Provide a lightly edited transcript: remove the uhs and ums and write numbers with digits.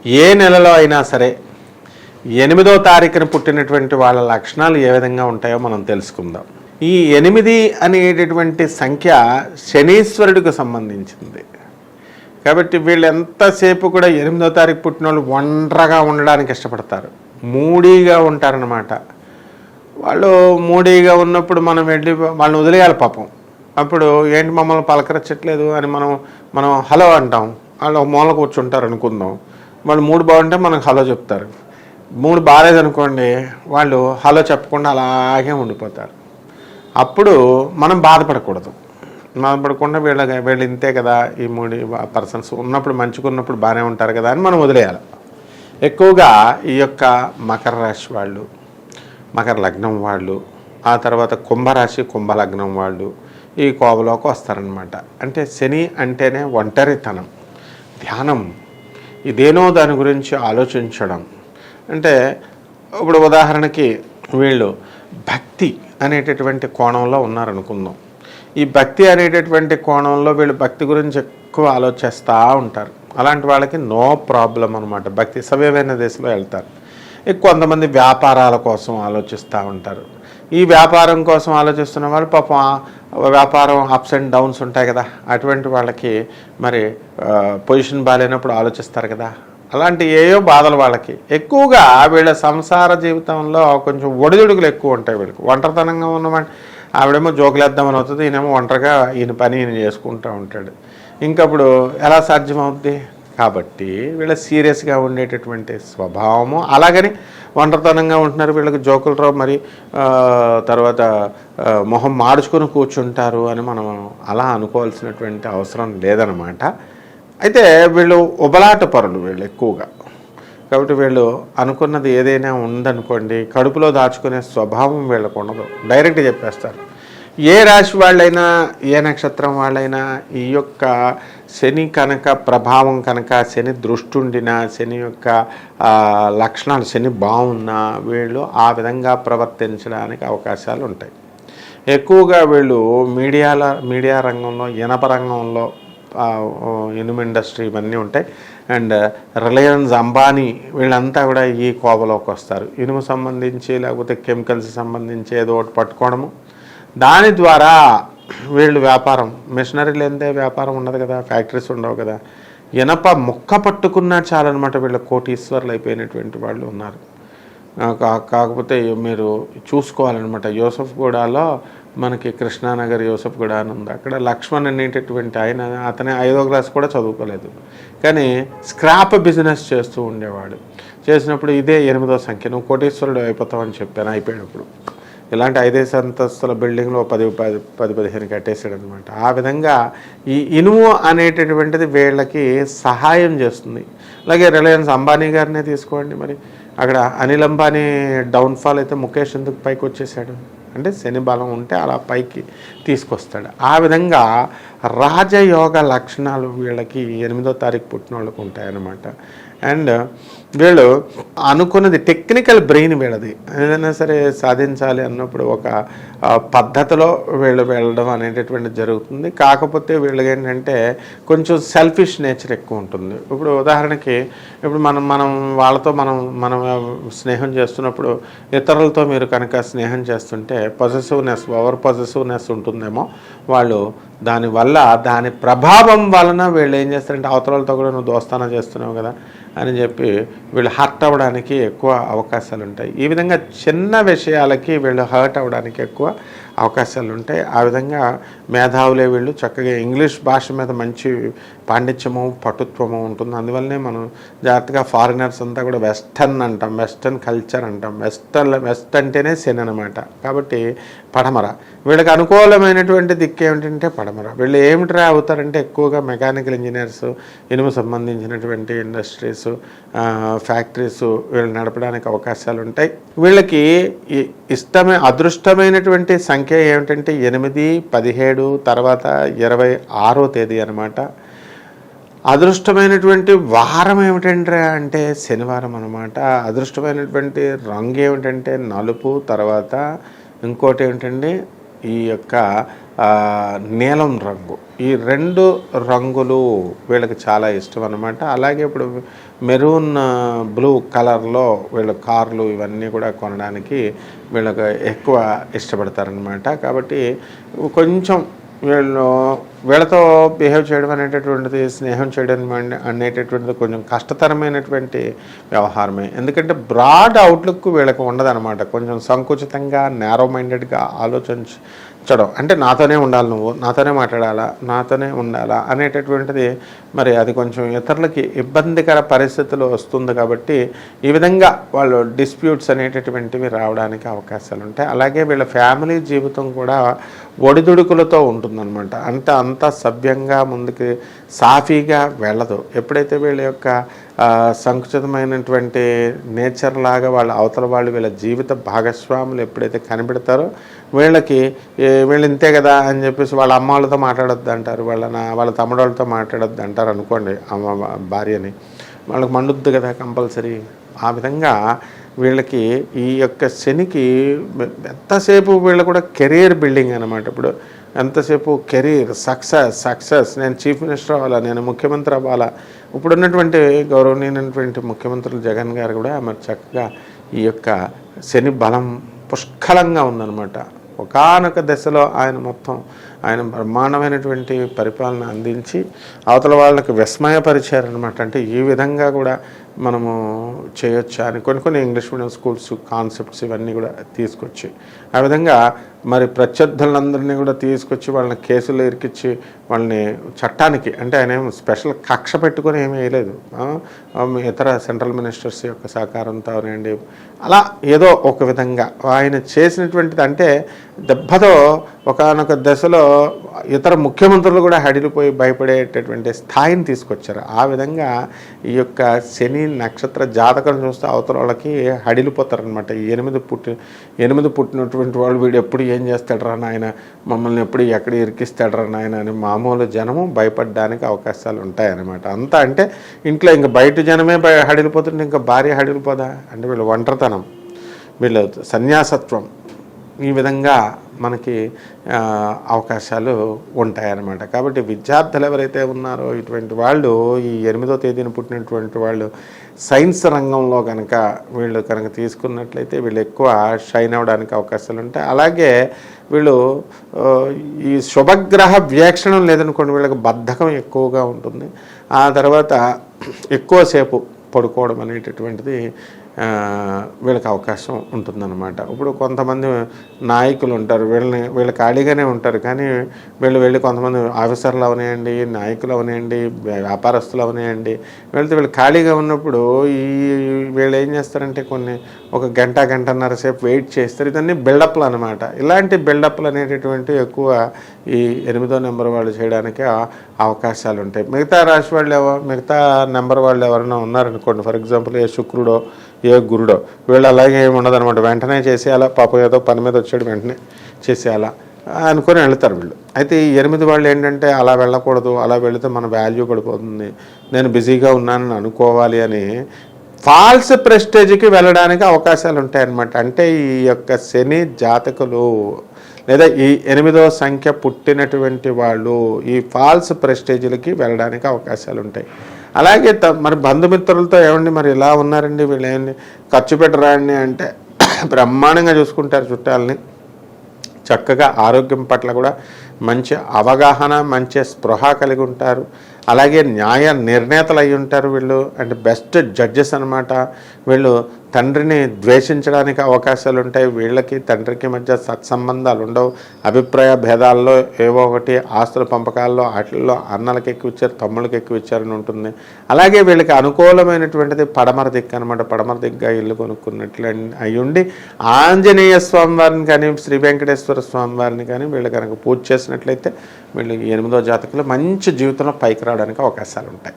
ఏ నెలలో అయినా సరే 8వ తారీఖున పుట్టినటువంటి వాళ్ళ లక్షణాలు ఏ విధంగా ఉంటాయో మనం తెలుసుకుందాం. ఈ 8 అనేటటువంటి సంఖ్య శనీశ్వరుడికి సంబంధించింది. కాబట్టి వీళ్ళు ఎంతసేపు కూడా 8వ తారీఖు పుట్టిన వాళ్ళు ఒంటరిగా ఉండడానికి ఇష్టపడతారు, మూడీగా ఉంటారనమాట. వాళ్ళు మూడీగా ఉన్నప్పుడు మనం వెళ్ళి వాళ్ళని వదిలేయాలి పాపం. అప్పుడు ఏంటి మమ్మల్ని పలకరించట్లేదు అని మనం హలో అంటాం. వాళ్ళు ఒక మూల కూర్చుంటారు అనుకుందాం. వాళ్ళు మూడు బాగుంటే మనకు హలో చెప్తారు. మూడు బాగాలేదనుకోండి, వాళ్ళు హలో చెప్పకుండా అలాగే ఉండిపోతారు. అప్పుడు మనం బాధపడకూడదు. బాధపడకుండా వీళ్ళు ఇంతే కదా, ఈ మూడు పర్సన్స్ ఉన్నప్పుడు మంచుకున్నప్పుడు బాగానే ఉంటారు కదా అని మనం వదిలేయాలి. ఎక్కువగా ఈ యొక్క మకర రాశి వాళ్ళు, మకర లగ్నం వాళ్ళు, ఆ తర్వాత కుంభరాశి కుంభలగ్నం వాళ్ళు ఈ కోవలోకి వస్తారనమాట. అంటే శని అంటేనే ఒంటరితనం, ధ్యానం, ఇదేనో దాని గురించి ఆలోచించడం. అంటే ఇప్పుడు ఉదాహరణకి వీళ్ళు భక్తి అనేటటువంటి కోణంలో ఉన్నారనుకుందాం. ఈ భక్తి అనేటటువంటి కోణంలో వీళ్ళు భక్తి గురించి ఎక్కువ ఆలోచిస్తూ ఉంటారు. అలాంటి వాళ్ళకి నో ప్రాబ్లం అనమాట. భక్తి సవ్యమైన దిశలో వెళ్తారు. కొంతమంది వ్యాపారాల కోసం ఆలోచిస్తూ ఉంటారు. ఈ వ్యాపారం కోసం ఆలోచిస్తున్న వాళ్ళు పాపం వ్యాపారం అప్స్ అండ్ డౌన్స్ ఉంటాయి కదా, అటువంటి వాళ్ళకి మరి పొజిషన్ బాగాలేనప్పుడు ఆలోచిస్తారు కదా. అలాంటి ఏయో బాధలు వాళ్ళకి. ఎక్కువగా వీళ్ళ సంసార జీవితంలో కొంచెం ఒడిదుడుకులు ఎక్కువ ఉంటాయి వీళ్ళకి. ఒంటరితనంగా ఉన్నమాట, ఆవిడేమో జోకులేద్దామని అవుతుంది, ఈయనేమో ఒంటరిగా ఈయన పని ఈయన చేసుకుంటూ ఉంటాడు. ఇంకప్పుడు ఎలా సాధ్యమవుద్ది? కాబట్టి వీళ్ళ సీరియస్గా ఉండేటటువంటి స్వభావము, అలాగని ఒంటరితనంగా ఉంటున్నారు వీళ్ళకి జోకులు రావు, మరి తర్వాత మొహం మార్చుకొని కూర్చుంటారు అని మనం అలా అనుకోవాల్సినటువంటి అవసరం లేదనమాట. అయితే వీళ్ళు ఉబలాట పరులు వీళ్ళు ఎక్కువగా. కాబట్టి వీళ్ళు అనుకున్నది ఏదైనా ఉందనుకోండి, కడుపులో దాచుకునే స్వభావం వీళ్ళకు ఉండదు, డైరెక్ట్ చెప్పేస్తారు. ఏ రాశి వాళ్ళైనా, ఏ నక్షత్రం వాళ్ళైనా ఈ యొక్క శని కనుక ప్రభావం కనుక, శని దృష్టి ఉండినా, శని యొక్క లక్షణాలు శని బాగున్నా వీళ్ళు ఆ విధంగా ప్రవర్తించడానికి అవకాశాలు ఉంటాయి. ఎక్కువగా వీళ్ళు మీడియా రంగంలో, ఇనప రంగంలో, ఇనుము ఇండస్ట్రీ ఇవన్నీ ఉంటాయి. అండ్ రిలయన్స్, అంబానీ వీళ్ళంతా కూడా ఈ కోవలోకి వస్తారు. ఇనుము సంబంధించి లేకపోతే కెమికల్స్ సంబంధించి ఏదో ఒకటి పట్టుకోవడము, దాని ద్వారా వీళ్ళు వ్యాపారం, మిషనరీ లేనిదే వ్యాపారం ఉండదు కదా, ఫ్యాక్టరీస్ ఉండవు కదా. ఇనప ముక్క పట్టుకున్నా చాలన్నమాట వీళ్ళు కోటీశ్వర్లు అయిపోయినటువంటి వాళ్ళు ఉన్నారు. కాకపోతే మీరు చూసుకోవాలన్నమాట. యూసఫ్గూడలో మనకి కృష్ణానగర్ యూసఫ్గూడ అని ఉంది. అక్కడ లక్ష్మణ్ అనేటటువంటి ఆయన, అతనే 5వ క్లాస్ కూడా చదువుకోలేదు, కానీ స్క్రాప్ బిజినెస్ చేస్తూ ఉండేవాడు. చేసినప్పుడు ఇదే 8వ సంఖ్య, నువ్వు కోటీశ్వరుడు అయిపోతావని చెప్పాను. అయిపోయినప్పుడు ఇలాంటి 5 అంతస్తుల బిల్డింగ్లో 10-15 కట్టేసాడు అనమాట. ఆ విధంగా ఈ ఇనుము అనేటటువంటిది వీళ్ళకి సహాయం చేస్తుంది. అలాగే రిలయన్స్ అంబానీ గారినే తీసుకోండి, మరి అక్కడ అనిల్ అంబానీ డౌన్ఫాల్ అయితే ముఖేష్ ఎందుకు పైకి వచ్చేసాడు అంటే శని బలం ఉంటే అలా పైకి తీసుకొస్తాడు. ఆ విధంగా రాజయోగ లక్షణాలు వీళ్ళకి 8వ తారీఖు పుట్టిన వాళ్ళకు ఉంటాయన్నమాట. అండ్ వీళ్ళు అనుకున్నది టెక్నికల్ బ్రెయిన్ వీళ్ళది. ఏదైనా సరే సాధించాలి అన్నప్పుడు ఒక పద్ధతిలో వీళ్ళు వెళ్ళడం అనేటటువంటిది జరుగుతుంది. కాకపోతే వీళ్ళకి ఏంటంటే కొంచెం సెల్ఫిష్ నేచర్ ఎక్కువ ఉంటుంది. ఇప్పుడు ఉదాహరణకి ఇప్పుడు మనం వాళ్ళతో మనం స్నేహం చేస్తున్నప్పుడు ఇతరులతో మీరు కనుక స్నేహం చేస్తుంటే పొజెసివ్నెస్, ఓవర్ పొజెసివ్నెస్ ఉంటుందేమో. వాళ్ళు దానివల్ల, దాని ప్రభావం వలన వీళ్ళు ఏం చేస్తారంటే అవతలతో కూడా నువ్వు దోస్తానా చేస్తున్నావు కదా అని చెప్పి వీళ్ళు హర్ట్ అవ్వడానికి ఎక్కువ అవకాశాలు ఉంటాయి. ఈ విధంగా చిన్న విషయాలకి వీళ్ళు హర్ట్ అవ్వడానికి ఎక్కువ అవకాశాలు ఉంటాయి. ఆ విధంగా మేధావులే వీళ్ళు. చక్కగా ఇంగ్లీష్ భాష మీద మంచి పాండిత్యము, పటుత్వము ఉంటుంది. అందువల్లనే మనం జాగ్రత్తగా ఫారినర్స్ అంతా కూడా వెస్టర్న్ అంటాం, వెస్టర్న్ కల్చర్ అంటాం. వెస్ట్ అంటేనే శని అనమాట. కాబట్టి పడమర వీళ్ళకి అనుకూలమైనటువంటి దిక్కు ఏమిటంటే పడమర. వీళ్ళు ఏమిట్రా అవుతారంటే ఎక్కువగా మెకానికల్ ఇంజనీర్స్, ఇనుము సంబంధించినటువంటి ఇండస్ట్రీస్, ఫ్యాక్టరీస్ వీళ్ళు నడపడానికి అవకాశాలు ఉంటాయి. వీళ్ళకి అదృష్టమైనటువంటి సంఖ్య ఏమిటంటే 8, 17, తర్వాత 26వ తేదీ అనమాట. అదృష్టమైనటువంటి వారం ఏమిటంటే అంటే శనివారం అనమాట. అదృష్టమైనటువంటి రంగు ఏమిటంటే నలుపు, తర్వాత ఇంకోటి ఏమిటండి ఈ యొక్క నీలం రంగు, ఈ 2 రంగులు వీళ్ళకి చాలా ఇష్టం అన్నమాట. అలాగే ఇప్పుడు మెరూన్ బ్లూ కలర్లో వీళ్ళు కార్లు ఇవన్నీ కూడా కొనడానికి వీళ్ళకి ఎక్కువ ఇష్టపడతారనమాట. కాబట్టి కొంచెం వీళ్ళతో బిహేవ్ చేయడం అనేటటువంటిది, స్నేహం చేయడం అనేటటువంటిది కొంచెం కష్టతరమైనటువంటి వ్యవహారమే. ఎందుకంటే బ్రాడ్ అవుట్లుక్ వీళ్ళకి ఉండదన్నమాట. కొంచెం సంకుచితంగా, నేరో మైండెడ్గా ఆలోచించడం, అంటే నాతోనే ఉండాలి, నువ్వు నాతోనే మాట్లాడాలా, నాతోనే ఉండాలా అనేటటువంటిది మరి అది కొంచెం ఇతరులకి ఇబ్బందికర పరిస్థితులు వస్తుంది. కాబట్టి ఈ విధంగా వాళ్ళు డిస్ప్యూట్స్ అనేటటువంటివి రావడానికి అవకాశాలు ఉంటాయి. అలాగే వీళ్ళ ఫ్యామిలీ జీవితం కూడా ఒడిదుడుకులతో ఉంటుందన్నమాట. అంటే అంతా సభ్యంగా ముందుకు సాఫీగా వెళ్ళదు. ఎప్పుడైతే వీళ్ళ యొక్క సంకుచితమైనటువంటి నేచర్ లాగా వాళ్ళ అవతల వాళ్ళు వీళ్ళ జీవిత భాగస్వాములు ఎప్పుడైతే కనిపెడతారో వీళ్ళు ఇంతే కదా అని చెప్పేసి వాళ్ళ అమ్మ వాళ్ళతో మాట్లాడొద్దు అంటారు, వాళ్ళ తమ్ముడు వాళ్ళతో మాట్లాడొద్దు అంటారు అనుకోండి భార్యని, వాళ్ళకి మండుద్దు కదా కంపల్సరీ. ఆ విధంగా వీళ్ళకి ఈ యొక్క శనికి ఎంతసేపు వీళ్ళు కూడా కెరీర్ బిల్డింగ్ అనమాట. ఇప్పుడు ఎంతసేపు కెరీర్, సక్సెస్, నేను చీఫ్ మినిస్టర్ అవ్వాలా, నేను ముఖ్యమంత్రి అవ్వాలా. ఇప్పుడున్నటువంటి గౌరవనీయమైనటువంటి ముఖ్యమంత్రులు జగన్ గారు కూడా మరి చక్కగా ఈ యొక్క శని బలం పుష్కలంగా ఉందన్నమాట. ఒకానొక దశలో ఆయన బ్రహ్మాండమైనటువంటి పరిపాలన అందించి అవతల వాళ్ళకి విస్మయపరిచారనమాట. అంటే ఈ విధంగా కూడా మనము చేయొచ్చా అని కొన్ని ఇంగ్లీష్ మీడియం స్కూల్స్ కాన్సెప్ట్స్ ఇవన్నీ కూడా తీసుకొచ్చి ఆ విధంగా మరి ప్రత్యర్థులందరినీ కూడా తీసుకొచ్చి వాళ్ళని కేసులు ఇరికిచ్చి వాళ్ళని చట్టానికి, అంటే ఆయన ఏం స్పెషల్ కక్ష పెట్టుకొని ఏమీ వేయలేదు. ఇతర సెంట్రల్ మినిస్టర్స్ యొక్క సహకారంతో అవనండి, అలా ఏదో ఒక విధంగా ఆయన చేసినటువంటిది, అంటే దెబ్బతో ఒకానొక దశలో ఇతర ముఖ్యమంత్రులు కూడా హడిలిపోయి భయపడేటటువంటి స్థాయిని తీసుకొచ్చారు. ఆ విధంగా ఈ యొక్క శని నక్షత్ర జాతకం చూస్తే అవతల వాళ్ళకి హడిలిపోతారనమాట. ఈ 8 పుట్టినటువంటి వాళ్ళు వీడు ఎప్పుడు ఏం చేస్తాడరా నాయన, మమ్మల్ని ఎప్పుడు ఎక్కడ ఇరికిస్తాడరా నాయన అని మామూలు జనము భయపడడానికి అవకాశాలు ఉంటాయన్నమాట. అంతా అంటే ఇంట్లో ఇంకా బయట జనమే హడిలిపోతుంటే ఇంకా భార్య హడిలిపోదా అంటే వీళ్ళు ఒంటరితనం, వీళ్ళు సన్యాసత్వం, ఈ విధంగా మనకి అవకాశాలు ఉంటాయన్నమాట. కాబట్టి విద్యార్థులు ఎవరైతే ఉన్నారో ఇటువంటి వాళ్ళు ఈ 8వ తేదీన పుట్టినటువంటి వాళ్ళు సైన్స్ రంగంలో వీళ్ళు కనుక తీసుకున్నట్లయితే వీళ్ళు ఎక్కువ షైన్ అవ్వడానికి అవకాశాలు ఉంటాయి. అలాగే వీళ్ళు ఈ శుభగ్రహ వీక్షణం లేదనుకోండి, వీళ్ళకి బద్ధకం ఎక్కువగా ఉంటుంది. ఆ తర్వాత ఎక్కువసేపు పడుకోవడం అనేటటువంటిది వీళ్ళకి అవకాశం ఉంటుందన్నమాట. ఇప్పుడు కొంతమంది నాయకులు ఉంటారు, వీళ్ళు ఖాళీగానే ఉంటారు, కానీ వెళ్ళి కొంతమంది ఆఫీసర్లు అవనేయండి, నాయకులు అవనేయండి, వ్యాపారస్తులు అవనేయండి, వీళ్ళు ఖాళీగా ఉన్నప్పుడు వీళ్ళు ఏం చేస్తారంటే ఒక గంటన్నర సేపు వెయిట్ చేస్తారు. ఇదన్నీ బిల్డప్లు అనమాట. ఇలాంటి బిల్డప్లు అనేటటువంటి ఎక్కువ ఈ 8వ నెంబర్ వాళ్ళు చేయడానికి అవకాశాలు ఉంటాయి. మిగతా నెంబర్ వాళ్ళు ఎవరైనా ఉన్నారనుకోండి, ఫర్ ఎగ్జాంపుల్ ఏ శుక్రుడో ఏ గురుడో, వీళ్ళు అలాగే ఏమి ఉండదన్నమాట. వెంటనే చేసేయాలా, పాపం ఏదో పని మీద వచ్చాడు వెంటనే చేసేయాలా అనుకొని వెళ్తారు వీళ్ళు. అయితే ఈ 8 వాళ్ళు ఏంటంటే అలా వెళ్ళకూడదు, అలా వెళితే మన వాల్యూ పడిపోతుంది, నేను బిజీగా ఉన్నానని అనుకోవాలి అని ఫాల్స్ ప్రెస్టేజ్కి వెళ్ళడానికి అవకాశాలు ఉంటాయన్నమాట. అంటే ఈ యొక్క శని జాతకులు లేదా ఈ 8వ సంఖ్య పుట్టినటువంటి వాళ్ళు ఈ ఫాల్స్ ప్రెస్టేజ్లకి వెళ్ళడానికి అవకాశాలు ఉంటాయి. అలాగే మరి బంధుమిత్రులతో ఏమండి మరి ఇలా ఉన్నారండి, వీళ్ళు ఏమండి ఖర్చు పెట్టరాండి అంటే బ్రహ్మాండంగా చూసుకుంటారు చుట్టాలని. చక్కగా ఆరోగ్యం పట్ల కూడా మంచి అవగాహన, మంచి స్పృహ కలిగి ఉంటారు. అలాగే న్యాయ నిర్ణేతలు అయి ఉంటారు వీళ్ళు, అంటే బెస్ట్ జడ్జెస్ అనమాట. వీళ్ళు తండ్రిని ద్వేషించడానికి అవకాశాలు ఉంటాయి. వీళ్ళకి తండ్రికి మధ్య సత్సంబంధాలు ఉండవు. అభిప్రాయ భేదాల్లో ఏవో ఒకటి, ఆస్తుల పంపకాల్లో వాటిల్లో అన్నలకి ఎక్కువ ఇచ్చారు, తమ్ముళ్ళకి ఎక్కువ ఇచ్చారని ఉంటుంది. అలాగే వీళ్ళకి అనుకూలమైనటువంటిది పడమర దిక్కు అనమాట. పడమర దిగ్గా ఇల్లు కొనుక్కున్నట్లు అయి ఉండి ఆంజనేయ స్వామి వారిని కానీ శ్రీ వెంకటేశ్వర స్వామి వారిని కానీ వీళ్ళు కనుక పూజ చేసినట్లయితే వీళ్ళు 8వ జాతకులు మంచి జీవితంలో పైకి రావడానికి అవకాశాలు ఉంటాయి.